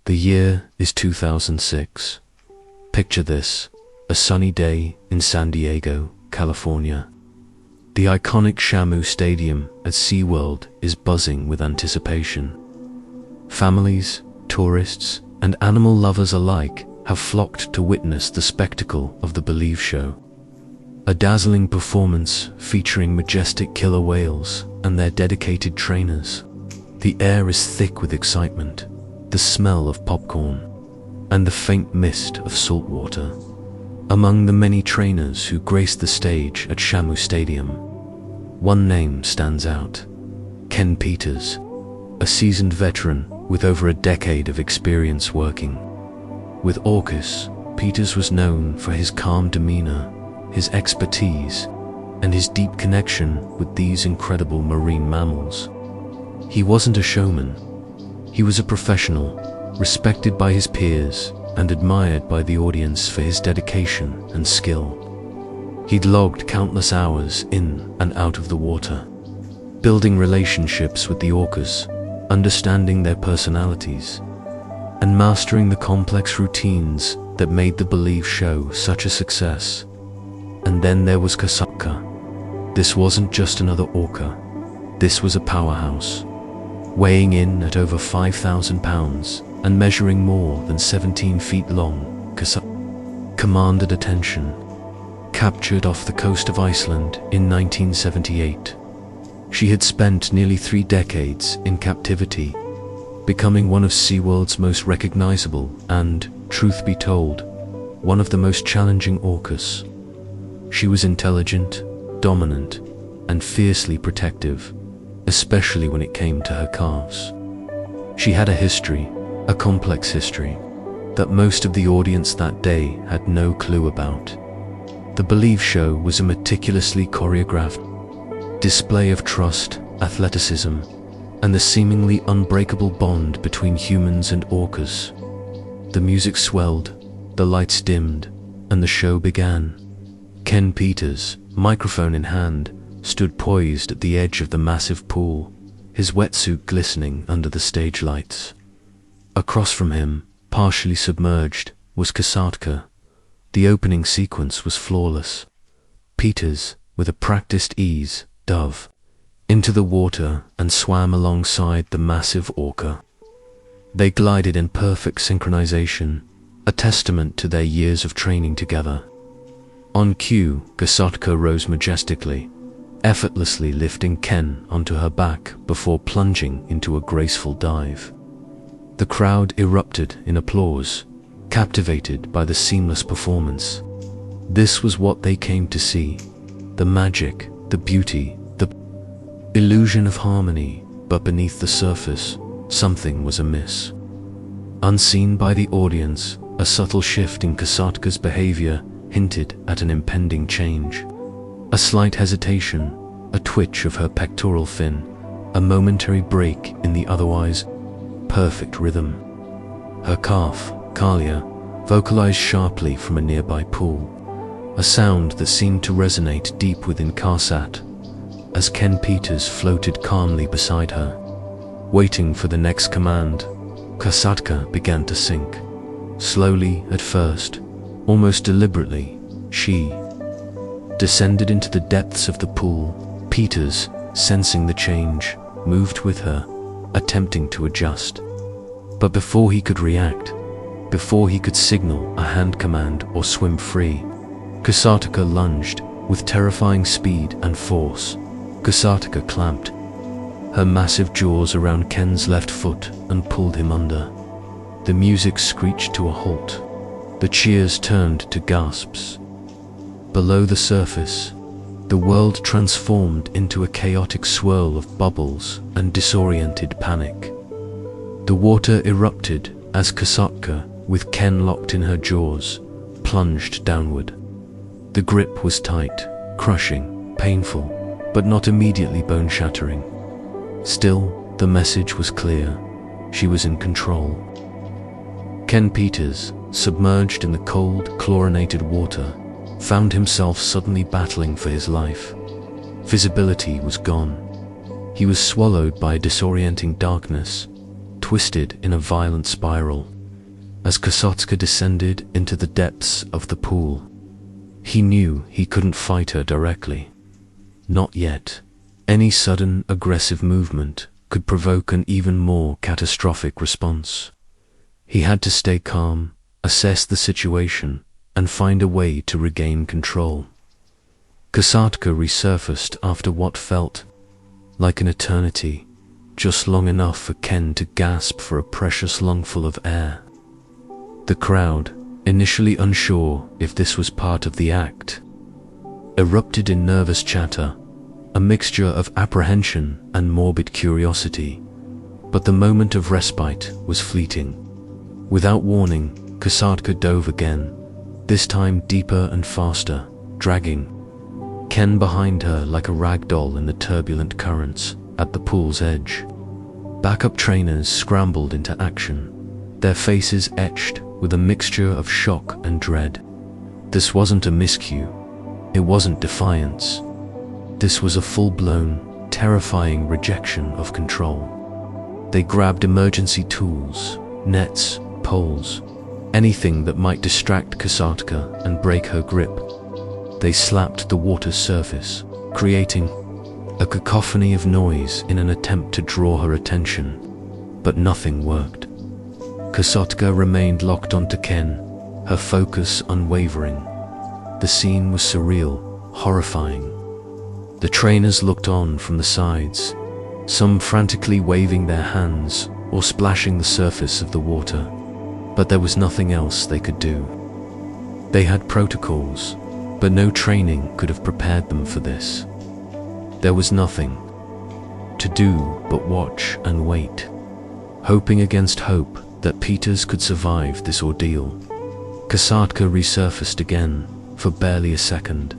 The year is 2006. Picture this, a sunny day in San Diego, California. The iconic Shamu Stadium at SeaWorld is buzzing with anticipation. Families, tourists, and animal lovers alike have flocked to witness the spectacle of the BeastThe show. A dazzling performance featuring majestic killer whales and their dedicated trainers. The air is thick with excitement, the smell of popcorn, and the faint mist of salt water. Among the many trainers who graced the stage at Shamu Stadium, one name stands out: Ken Peters, a seasoned veteran with over a decade of experience working. With Orcas, Peters was known for his calm demeanor, his expertise, and his deep connection with these incredible marine mammals. He wasn't a showman. He was a professional, respected by his peers and admired by the audience for his dedication and skill. He'd logged countless hours in and out of the water, building relationships with the orcas, understanding their personalities, and mastering the complex routines that made the BeastThe show such a success. And then there was Orca. This wasn't just another orca. This was a powerhouse. Weighing in at over 5,000 pounds and measuring more than 17 feet long, Orca commanded attention. Captured off the coast of Iceland in 1978, she had spent nearly 3 decades in captivity, becoming one of SeaWorld's most recognizable and, truth be told, one of the most challenging orcas. She was intelligent, dominant, and fiercely protective, especially when it came to her calves. She had a history, a complex history, that most of the audience that day had no clue about. The BeastThe show was a meticulously choreographed display of trust, athleticism, and the seemingly unbreakable bond between humans and orcas. The music swelled, the lights dimmed, and the show began. Ken Peters, microphone in hand, stood poised at the edge of the massive pool, his wetsuit glistening under the stage lights. Across from him, partially submerged, was Orca. The opening sequence was flawless. Peters, with a practiced ease, dove into the water and swam alongside the massive orca. They glided in perfect synchronization, a testament to their years of training together. On cue, Orca rose majestically, effortlessly lifting Ken onto her back before plunging into a graceful dive. The crowd erupted in applause, captivated by the seamless performance. This was what they came to see: the magic, the beauty, the illusion of harmony, but beneath the surface, something was amiss. Unseen by the audience, a subtle shift in Orca's behavior hinted at an impending change. A slight hesitation, a twitch of her pectoral fin, a momentary break in the otherwise perfect rhythm. Her calf, Kalia, vocalized sharply from a nearby pool, a sound that seemed to resonate deep within Karsat, as Ken Peters floated calmly beside her. Waiting for the next command, Orca began to sink. Slowly at first, almost deliberately, she descended into the depths of the pool. Peters, sensing the change, moved with her, attempting to adjust. But before he could react, before he could signal a hand command or swim free, Orca lunged with terrifying speed and force. Orca clamped her massive jaws around Ken's left foot and pulled him under. The music screeched to a halt. The cheers turned to gasps. Below the surface, the world transformed into a chaotic swirl of bubbles and disoriented panic. The water erupted as Orca, with Ken locked in her jaws, plunged downward. The grip was tight, crushing, painful, but not immediately bone-shattering. Still, the message was clear. She was in control. Ken Peters, submerged in the cold, chlorinated water, found himself suddenly battling for his life. Visibility was gone. He was swallowed by a disorienting darkness, twisted in a violent spiral, as Kasatka descended into the depths of the pool. He knew he couldn't fight her directly. Not yet. Any sudden, aggressive movement could provoke an even more catastrophic response. He had to stay calm, assess the situation, and find a way to regain control. Kasatka resurfaced after what felt like an eternity, just long enough for Ken to gasp for a precious lungful of air. The crowd, initially unsure if this was part of the act, erupted in nervous chatter, a mixture of apprehension and morbid curiosity. But the moment of respite was fleeting. Without warning, Kasatka dove again, this time deeper and faster, dragging Ken behind her like a rag doll in the turbulent currents at the pool's edge. Backup trainers scrambled into action, their faces etched with a mixture of shock and dread. This wasn't a miscue. It wasn't defiance. This was a full-blown, terrifying rejection of control. They grabbed emergency tools, nets, poles, anything that might distract Kasatka and break her grip. They slapped the water's surface, creating a cacophony of noise in an attempt to draw her attention, but nothing worked. Kasatka remained locked onto Ken, her focus unwavering. The scene was surreal, horrifying. The trainers looked on from the sides, some frantically waving their hands or splashing the surface of the water, but there was nothing else they could do. They had protocols, but no training could have prepared them for this. There was nothing to do but watch and wait, hoping against hope that Peters could survive this ordeal. Kasatka resurfaced again for barely a second.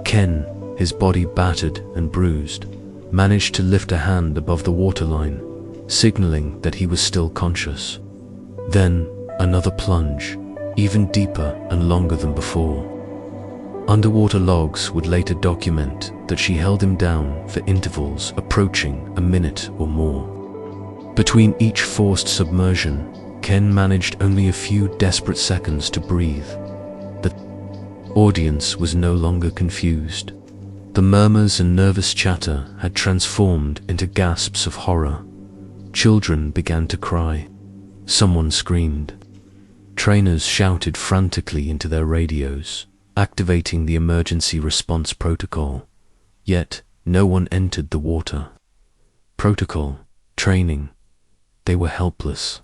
Ken, his body battered and bruised, managed to lift a hand above the waterline, signaling that he was still conscious. Then another plunge, even deeper and longer than before. Underwater logs would later document that she held him down for intervals approaching a minute or more. Between each forced submersion, Ken managed only a few desperate seconds to breathe. The audience was no longer confused. The murmurs and nervous chatter had transformed into gasps of horror. Children began to cry. Someone screamed. Trainers shouted frantically into their radios, activating the emergency response protocol. Yet, no one entered the water. Protocol, training, they were helpless.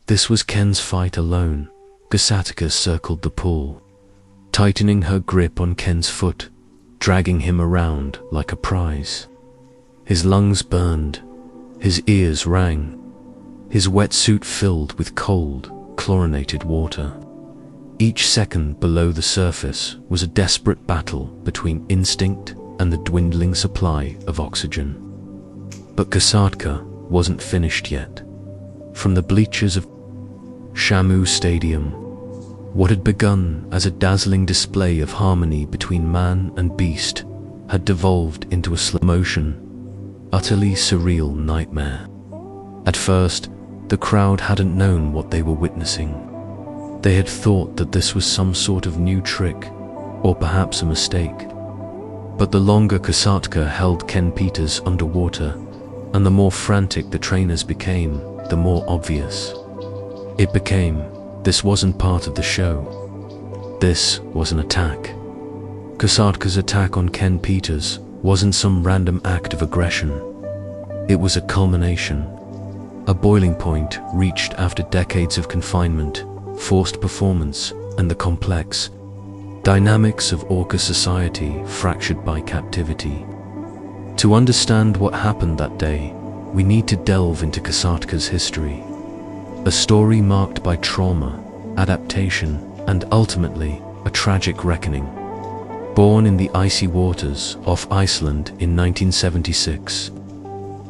This was Ken's fight alone. Kasatka circled the pool, tightening her grip on Ken's foot, dragging him around like a prize. His lungs burned, his ears rang, his wetsuit filled with cold, chlorinated water. Each second below the surface was a desperate battle between instinct and the dwindling supply of oxygen. But Kasatka wasn't finished yet. From the bleachers of Shamu Stadium, what had begun as a dazzling display of harmony between man and beast had devolved into a slow-motion, utterly surreal nightmare. At first, the crowd hadn't known what they were witnessing. They had thought that this was some sort of new trick, or perhaps a mistake. But the longer Kasatka held Ken Peters underwater, and the more frantic the trainers became, the more obvious it became. This wasn't part of the show. This was an attack. Kasatka's attack on Ken Peters wasn't some random act of aggression. It was a culmination, a boiling point reached after decades of confinement, forced performance, and the complex dynamics of Orca society fractured by captivity. To understand what happened that day, we need to delve into Kasatka's history. A story marked by trauma, adaptation, and ultimately, a tragic reckoning. Born in the icy waters off Iceland in 1976,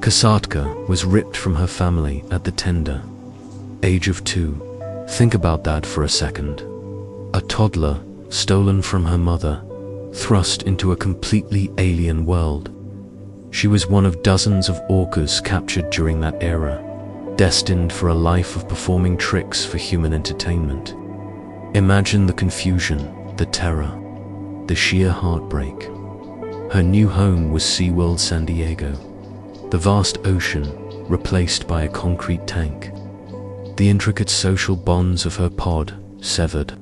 Kasatka was ripped from her family at the tender age of 2. Think about that for a second. A toddler stolen from her mother, thrust into a completely alien world. She was one of dozens of orcas captured during that era, destined for a life of performing tricks for human entertainment. Imagine the confusion, the terror, the sheer heartbreak. Her new home was SeaWorld San Diego, the vast ocean replaced by a concrete tank. The intricate social bonds of her pod severed.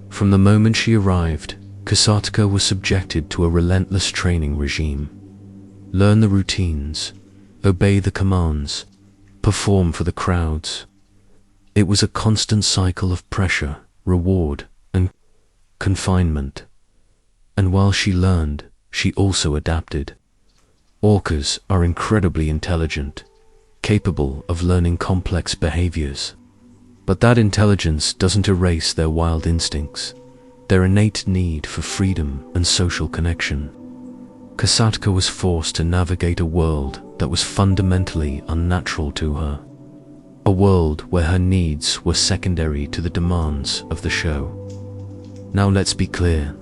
From the moment she arrived, Kasatka was subjected to a relentless training regime. Learn the routines, obey the commands, perform for the crowds. It was a constant cycle of pressure, reward, and confinement. And while she learned, she also adapted. Orcas are incredibly intelligent, capable of learning complex behaviors. But that intelligence doesn't erase their wild instincts, their innate need for freedom and social connection. Kasatka was forced to navigate a world that was fundamentally unnatural to her. A world where her needs were secondary to the demands of the show. Now let's be clear.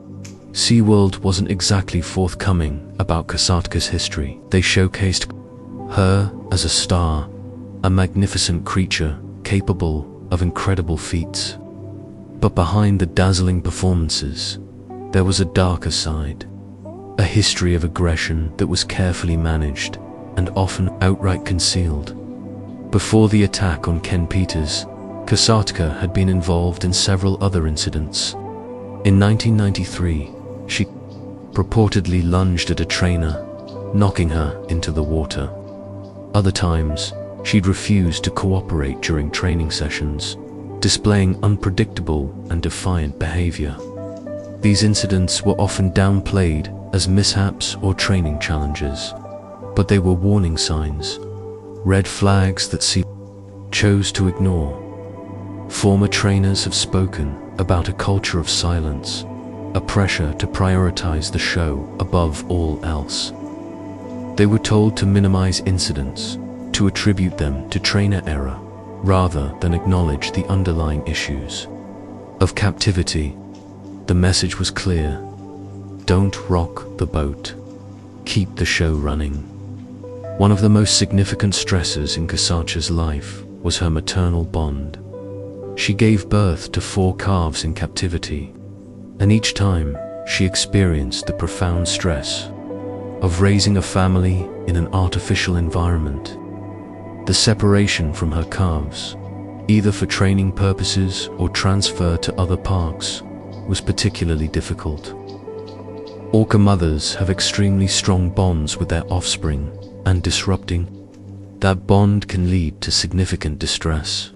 SeaWorld wasn't exactly forthcoming about Kasatka's history. They showcased her as a star, a magnificent creature capable of incredible feats. But behind the dazzling performances, there was a darker side, a history of aggression that was carefully managed and often outright concealed. Before the attack on Ken Peters, Kasatka had been involved in several other incidents. In 1993, she purportedly lunged at a trainer, knocking her into the water. Other times, she'd refused to cooperate during training sessions, displaying unpredictable and defiant behavior. These incidents were often downplayed as mishaps or training challenges, but they were warning signs, red flags that SeaWorld chose to ignore. Former trainers have spoken about a culture of silence, a pressure to prioritize the show above all else. They were told to minimize incidents, to attribute them to trainer error, rather than acknowledge the underlying issues. Of captivity, the message was clear: don't rock the boat. Keep the show running. One of the most significant stresses in Kasatka's life was her maternal bond. She gave birth to 4 calves in captivity, and each time she experienced the profound stress of raising a family in an artificial environment. The separation from her calves, either for training purposes or transfer to other parks, was particularly difficult. Orca mothers have extremely strong bonds with their offspring, and disrupting that bond can lead to significant distress.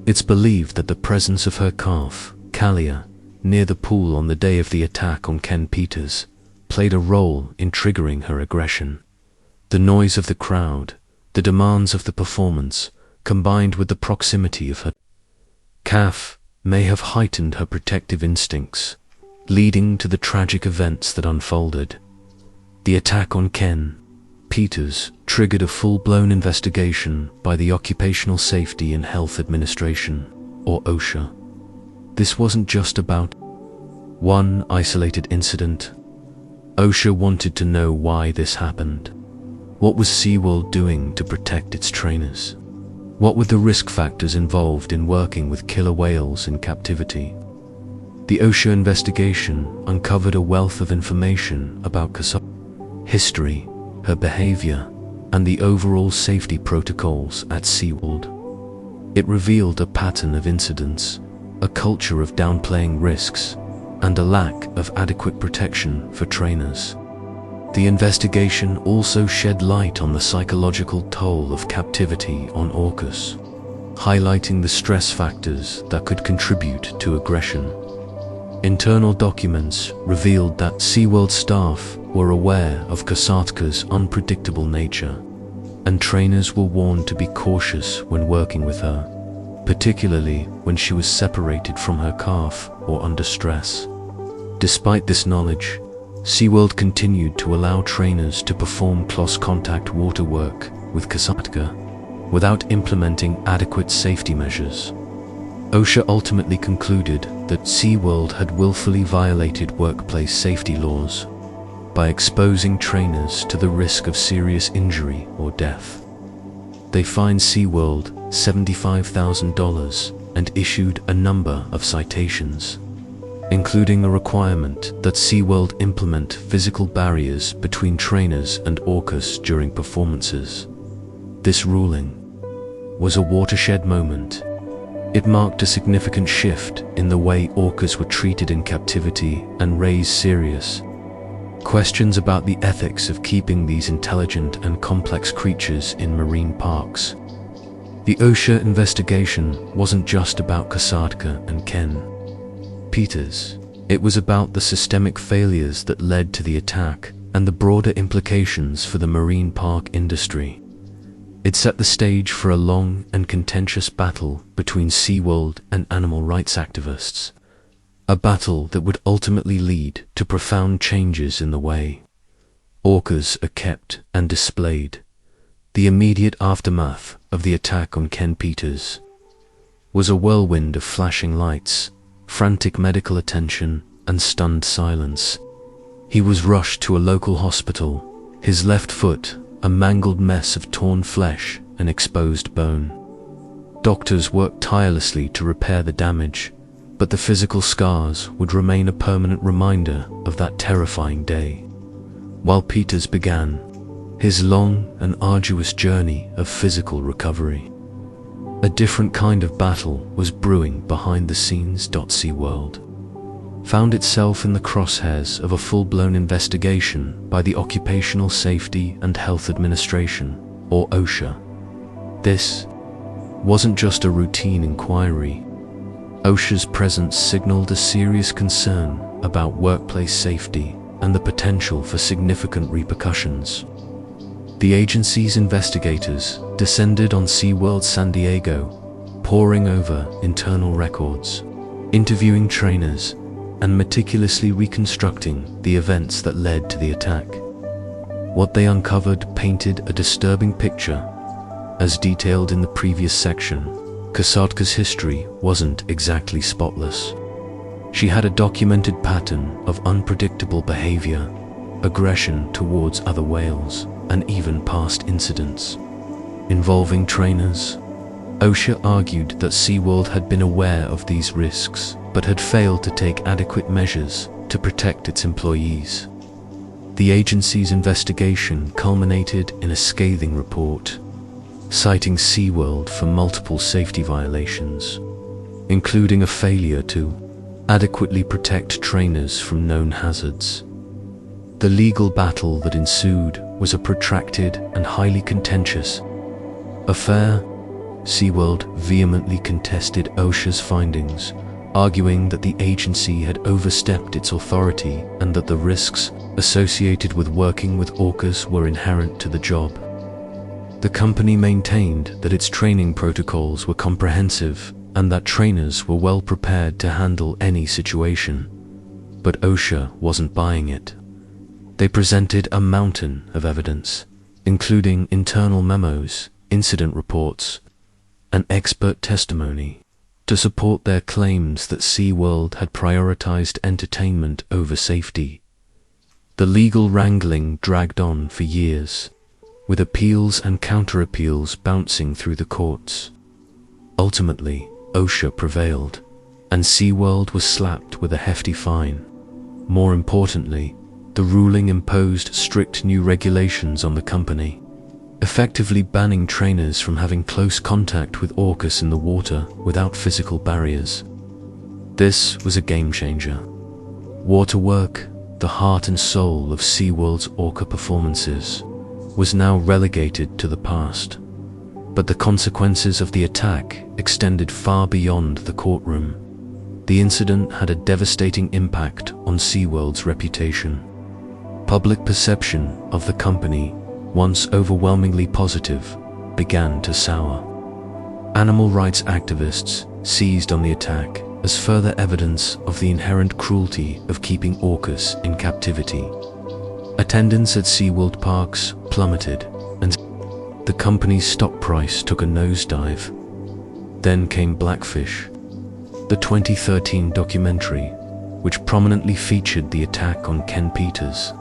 It's believed that the presence of her calf, Kalia, near the pool on the day of the attack on Ken Peters played a role in triggering her aggression. The noise of the crowd, the demands of the performance, combined with the proximity of her calf, may have heightened her protective instincts, leading to the tragic events that unfolded. The attack on Ken Peters triggered a full-blown investigation by the Occupational Safety and Health Administration, or OSHA. This wasn't just about one isolated incident. OSHA wanted to know why this happened. What was SeaWorld doing to protect its trainers? What were the risk factors involved in working with killer whales in captivity? The OSHA investigation uncovered a wealth of information about Kasatka's history, her behavior, and the overall safety protocols at SeaWorld. It revealed a pattern of incidents, a culture of downplaying risks, and a lack of adequate protection for trainers. The investigation also shed light on the psychological toll of captivity on orcas, highlighting the stress factors that could contribute to aggression. Internal documents revealed that SeaWorld staff were aware of Kasatka's unpredictable nature, and trainers were warned to be cautious when working with her, particularly when she was separated from her calf or under stress. Despite this knowledge, SeaWorld continued to allow trainers to perform close-contact water work with Kasatka without implementing adequate safety measures. OSHA ultimately concluded that SeaWorld had willfully violated workplace safety laws by exposing trainers to the risk of serious injury or death. They fined SeaWorld $75,000 and issued a number of citations, including a requirement that SeaWorld implement physical barriers between trainers and orcas during performances. This ruling was a watershed moment. It marked a significant shift in the way orcas were treated in captivity and raised serious questions about the ethics of keeping these intelligent and complex creatures in marine parks. The OSHA investigation wasn't just about Kasatka and Ken Peters. It was about the systemic failures that led to the attack and the broader implications for the marine park industry. It set the stage for a long and contentious battle between SeaWorld and animal rights activists, a battle that would ultimately lead to profound changes in the way orcas are kept and displayed. The immediate aftermath of the attack on Ken Peters was a whirlwind of flashing lights, frantic medical attention, and stunned silence. He was rushed to a local hospital, his left foot a mangled mess of torn flesh and exposed bone. Doctors worked tirelessly to repair the damage, but the physical scars would remain a permanent reminder of that terrifying day. While Peters began his long and arduous journey of physical recovery, a different kind of battle was brewing behind the scenes. SeaWorld found itself in the crosshairs of a full-blown investigation by the Occupational Safety and Health Administration, or OSHA. This wasn't just a routine inquiry. OSHA's presence signaled a serious concern about workplace safety and the potential for significant repercussions. The agency's investigators descended on SeaWorld San Diego, poring over internal records, interviewing trainers, and meticulously reconstructing the events that led to the attack. What they uncovered painted a disturbing picture. As detailed in the previous section, Kasatka's history wasn't exactly spotless. She had a documented pattern of unpredictable behavior, aggression towards other whales, and even past incidents involving trainers. OSHA argued that SeaWorld had been aware of these risks, but had failed to take adequate measures to protect its employees. The agency's investigation culminated in a scathing report, citing SeaWorld for multiple safety violations, including a failure to adequately protect trainers from known hazards. The legal battle that ensued was a protracted and highly contentious affair. SeaWorld vehemently contested OSHA's findings, arguing that the agency had overstepped its authority and that the risks associated with working with orcas were inherent to the job. The company maintained that its training protocols were comprehensive and that trainers were well prepared to handle any situation. But OSHA wasn't buying it. They presented a mountain of evidence, including internal memos, incident reports, and expert testimony, to support their claims that SeaWorld had prioritized entertainment over safety. The legal wrangling dragged on for years, with appeals and counter-appeals bouncing through the courts. Ultimately, OSHA prevailed, and SeaWorld was slapped with a hefty fine. More importantly, the ruling imposed strict new regulations on the company, effectively banning trainers from having close contact with orcas in the water without physical barriers. This was a game-changer. Water work, the heart and soul of SeaWorld's orca performances, was now relegated to the past. But the consequences of the attack extended far beyond the courtroom. The incident had a devastating impact on SeaWorld's reputation. Public perception of the company, once overwhelmingly positive, began to sour. Animal rights activists seized on the attack as further evidence of the inherent cruelty of keeping orcas in captivity. Attendance at SeaWorld parks plummeted, and the company's stock price took a nosedive. Then came Blackfish, the 2013 documentary, which prominently featured the attack on Ken Peters,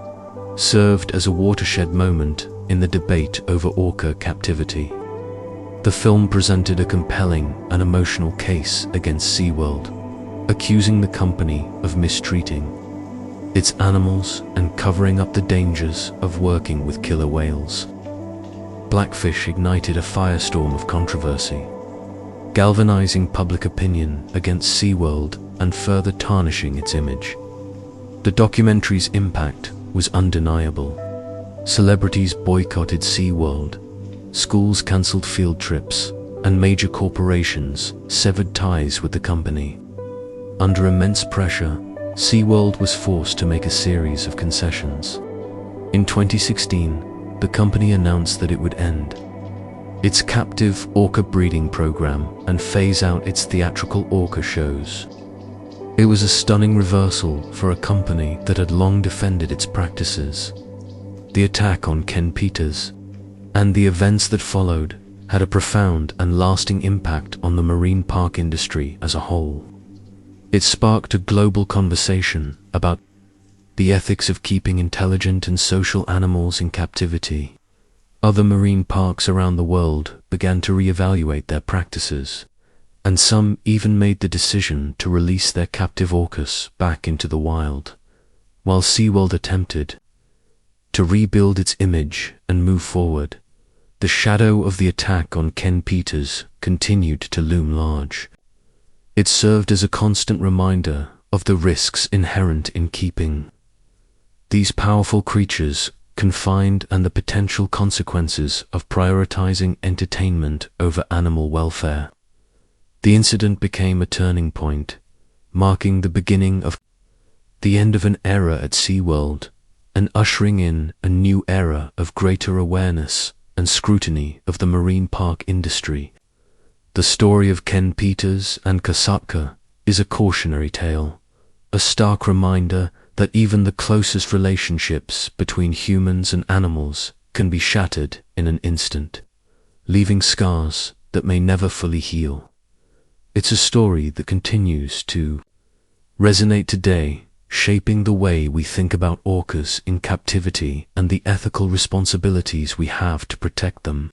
served as a watershed moment in the debate over orca captivity. The film presented a compelling and emotional case against SeaWorld, accusing the company of mistreating its animals and covering up the dangers of working with killer whales. Blackfish ignited a firestorm of controversy, galvanizing public opinion against SeaWorld and further tarnishing its image. The documentary's impact was undeniable. Celebrities boycotted SeaWorld, schools cancelled field trips, and major corporations severed ties with the company. Under immense pressure, SeaWorld was forced to make a series of concessions. In 2016, the company announced that it would end its captive orca breeding program and phase out its theatrical orca shows. It was a stunning reversal for a company that had long defended its practices. The attack on Ken Peters and the events that followed had a profound and lasting impact on the marine park industry as a whole. It sparked a global conversation about the ethics of keeping intelligent and social animals in captivity. Other marine parks around the world began to reevaluate their practices, and some even made the decision to release their captive orcas back into the wild, while SeaWorld attempted to rebuild its image and move forward. The shadow of the attack on Ken Peters continued to loom large. It served as a constant reminder of the risks inherent in keeping these powerful creatures confined and the potential consequences of prioritizing entertainment over animal welfare. The incident became a turning point, marking the beginning of the end of an era at SeaWorld and ushering in a new era of greater awareness and scrutiny of the marine park industry. The story of Ken Peters and Kasatka is a cautionary tale, a stark reminder that even the closest relationships between humans and animals can be shattered in an instant, leaving scars that may never fully heal. It's a story that continues to resonate today, shaping the way we think about orcas in captivity and the ethical responsibilities we have to protect them.